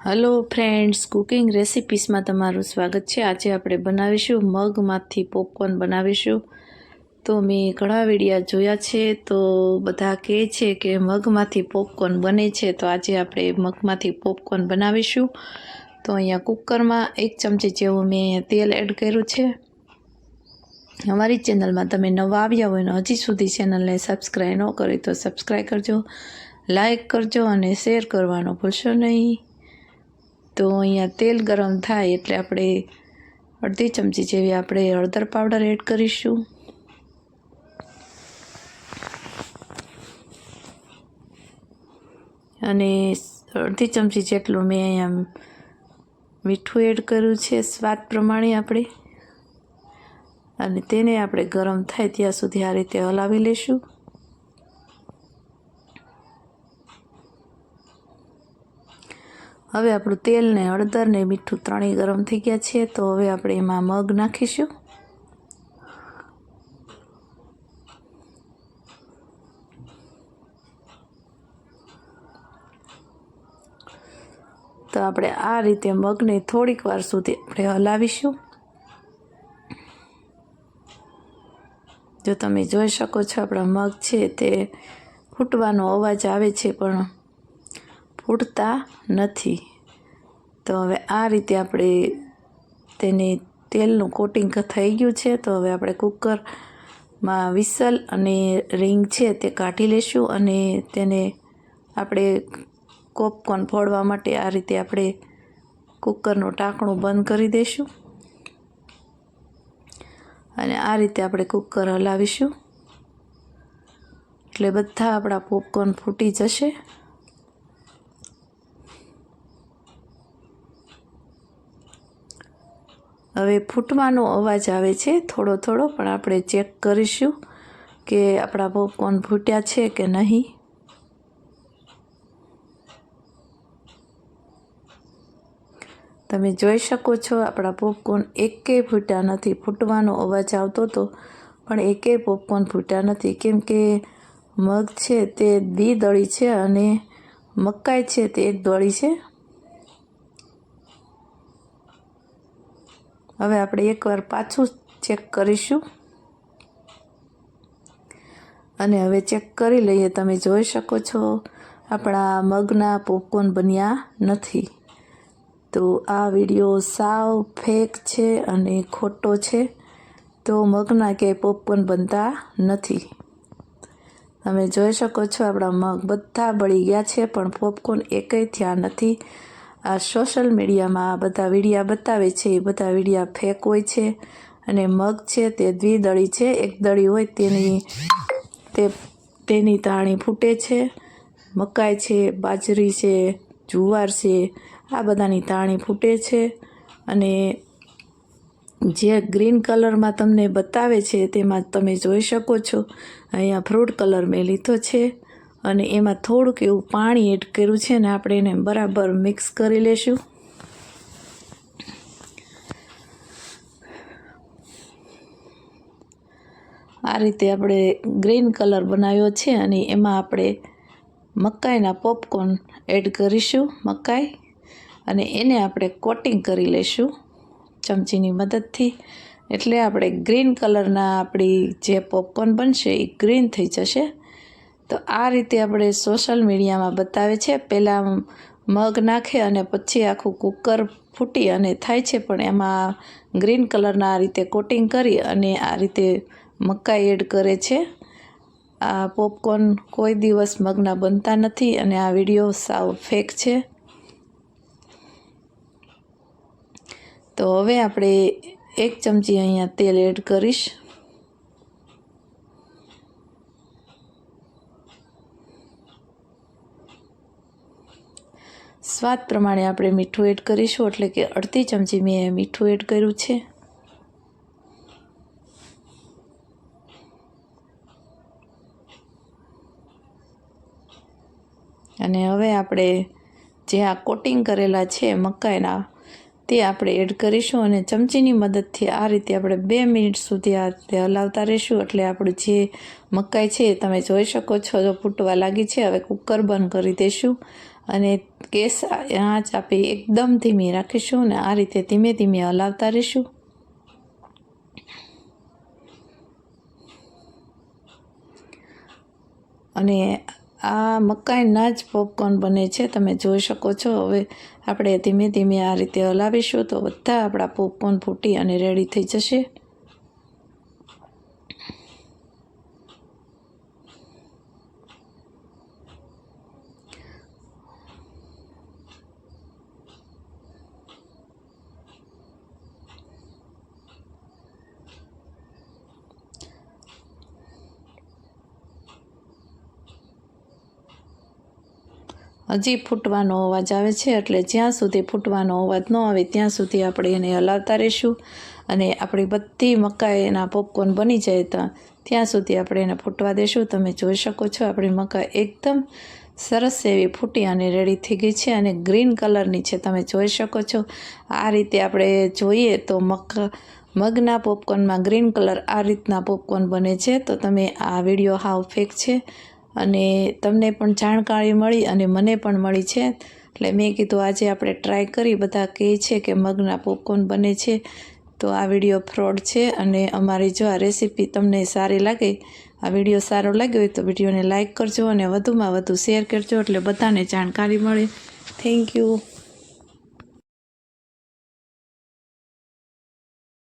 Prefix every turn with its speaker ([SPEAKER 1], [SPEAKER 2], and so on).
[SPEAKER 1] Hello friends, cooking recipes में तमारुं स्वागत है। आज આપણે બનાવીશું મગમાંથી પોપકોર્ન બનાવીશું। તો મેં ઘણા વિડિયા જોયા છે તો બધા કહે છે કે મગમાંથી પોપકોર્ન બને છે, તો આજે આપણે મગમાંથી પોપકોર્ન બનાવીશું। તો અહીંયા કુકરમાં 1 ચમચી જેવું મેં તેલ એડ કર્યું છે। અમારી ચેનલમાં તમે નવા આવ્યા હોય ને હજી સુધી ચેનલને સબસ્ક્રાઇબ ન કરી તો સબસ્ક્રાઇબ કરજો, લાઈક કરજો અને શેર કરવાનું ભૂલશો નહીં। तो अहींया तेल गरम थाय एटले आपणे अर्धी चमची जेवी आपणे हळदर पाउडर एड करीशुं। अने अर्धी चमची जेटलुं मैं अहींया मीठुं एड कर्युं छे स्वाद प्रमाणे आपणे, अने तेने आपणे गरम थाय त्यां सुधी आ रीते हलावी लेशुं। हवे आपणुं तेल ने हळदर ने मीठुं त्रणेय गरम थई गया छे। तो हवे आपणे एमां मग नाखीशुं। तो आपणे आ रीते मगने थोड़ीक वार सुधी आपणे हलावीशुं। जो तमे जोई शको छो आपणा मग छे ते फूटवानो अवाज आवे छे पण फूटता नहीं। तो हवे आ रीते आपणे तेने तेलनुं कोटिंग थई गयुं छे। तो हवे आपणे कुकर में विसल अने रिंग छे ते काढी लेशुं अने तेने आपणे पोपकोर्न फोड़वा माटे आ रीते आपणे कुकरनुं ढांकणुं बंद करी देशुं अने आ रीते आपणे कुकर हलावीशुं એટલે બધા આપણા પોપકોર્ન ફૂટી જશે। हवे फूटवानो अवाज आवे छे थोड़ो थोड़ो, पण आपणे चेक करीशुं के आपणा पोपकोर्न फूट्या छे के नहीं। तमे जोई शको छो आपणा पोपकोर्न एकेय फूट्या नथी। फूटवानो अवाज आवतो तो पण एकेय पोपकोर्न फूट्या नथी, केम के मग छे ते द्विदળી छे अने मकाई छे ते एकदળી छे। हवे आपणे एकवार पाछुं चेक करीशुं अने हवे चेक करी लईए। तमे जोई शको छो आपणा मगना पोपकोर्न बन्या नथी। तो आ विडियो साव फेक छे अने खोटो छे। तो मगना के पोपकोर्न बनता नहीं। तमे जोई शको छो आपणा मग बधा बळी गया छे पण पोपकोर्न एकेय थया नथी। आ सोशल मीडिया में आ बधा विडिया बतावे छे ए बधा विडिया फेक होय छे अने मग छे ते द्विदળી छे, एकदળી होय तेनी ताणी फूटे छे। मकाई छे, बाजरी छे, जुवार छे, आ बधानी ताणी फूटे छे। अने जे ग्रीन कलर में तमने बतावे छे तेमां तमे जोई शको छो अहींया फ्रूट कलर में लीधो छे अने एमां थोड़ुंक एवुं पाणी एड कर्युं छे ने आपणे एने बराबर मिक्स करी लेशुं। आ रीते आपणे ग्रीन कलर बनाव्यो छे अने एमां आपणे मकाईना पोपकोर्न एड करीशुं। मकाई अने एने आपणे कोटिंग करी लेशुं चमचीनी मददथी। एटले आपणे ग्रीन कलरना आपणी जे पोपकोर्न बनशे ए ग्रीन थई जशे। तो आ रीते आपणे सोशल मीडिया में बतावे छे पहला मग नाखे अने पछी आखुं कुकर फूटी अने थाय छे, पण एमां ग्रीन कलरना आ रीते कोटिंग करी अने आ रीते मकाई एड करे छे। आ पोपकोर्न कोई दिवस मगना बनता नहीं अने आ विडियो साव फेक छे। तो हवे आपणे 1 चमची अहींया तेल एड करीश। स्वाद प्रमाणे आपणे मीठुं एड करीशुं એટલે કે અડધી ચમચી મેં મીઠું એડ કર્યું છે। અને હવે આપણે જે આ કોટિંગ કરેલા છે મકાઈના તે આપણે એડ કરીશું અને ચમચીની મદદથી આ રીતે આપણે 2 મિનિટ સુધી આ રીતે હલાવતા રહીશું। એટલે આપણું જે મકાઈ છે તમે જોઈ શકો છો જો ફૂટવા લાગી છે। હવે કુકર બંધ કરી દઈશું અને ગેસ આંચ આપી એકદમ ધીમી રાખીશું અને આ રીતે ધીમે ધીમે હલાવતા રહીશું. અને આ મકાઈના જ પોપકોર્ન બને છે, તમે જોઈ શકો છો. હવે આપણે ધીમે ધીમે આ રીતે હલાવીશું તો બધા આપણા પોપકોર્ન ફૂટી અને રેડી થઈ જશે. હજી ફૂટવાનો અવાજ આવે છે, એટલે જ્યાં સુધી ફૂટવાનો અવાજ ન આવે ત્યાં સુધી આપણે એને હલાવતા રહીશું. અને આપણી બધી મકાઈના પોપકોર્ન બની જાય ત્યાં સુધી આપણે એને ફૂટવા દઈશું. તમે જોઈ શકો છો આપણી મકાઈ એકદમ સરસ એવી ફૂટી અને રેડી થઈ ગઈ છે અને ગ્રીન કલરની છે, તમે જોઈ શકો છો. આ રીતે આપણે જોઈએ તો મગના પોપકોર્નમાં ગ્રીન કલર આ રીતના પોપકોર્ન બને છે. તો તમે આ વિડીયો હાવ ફેક છે અને તમને પણ જાણકારી મળી અને મને પણ મળી છે, એટલે મેં કીધું આજે આપણે ટ્રાય કરી. બધા કહે છે કે મગના પોપકોર્ન બને છે, તો આ વિડીયો ફ્રોડ છે. અને અમારી જો આ રેસીપી તમને સારી લાગે, આ વિડીયો સારો લાગ્યો હોય તો વિડીયોને લાઇક કરજો અને વધુમાં વધુ શેર કરજો, એટલે બધાને જાણકારી મળે. Thank you.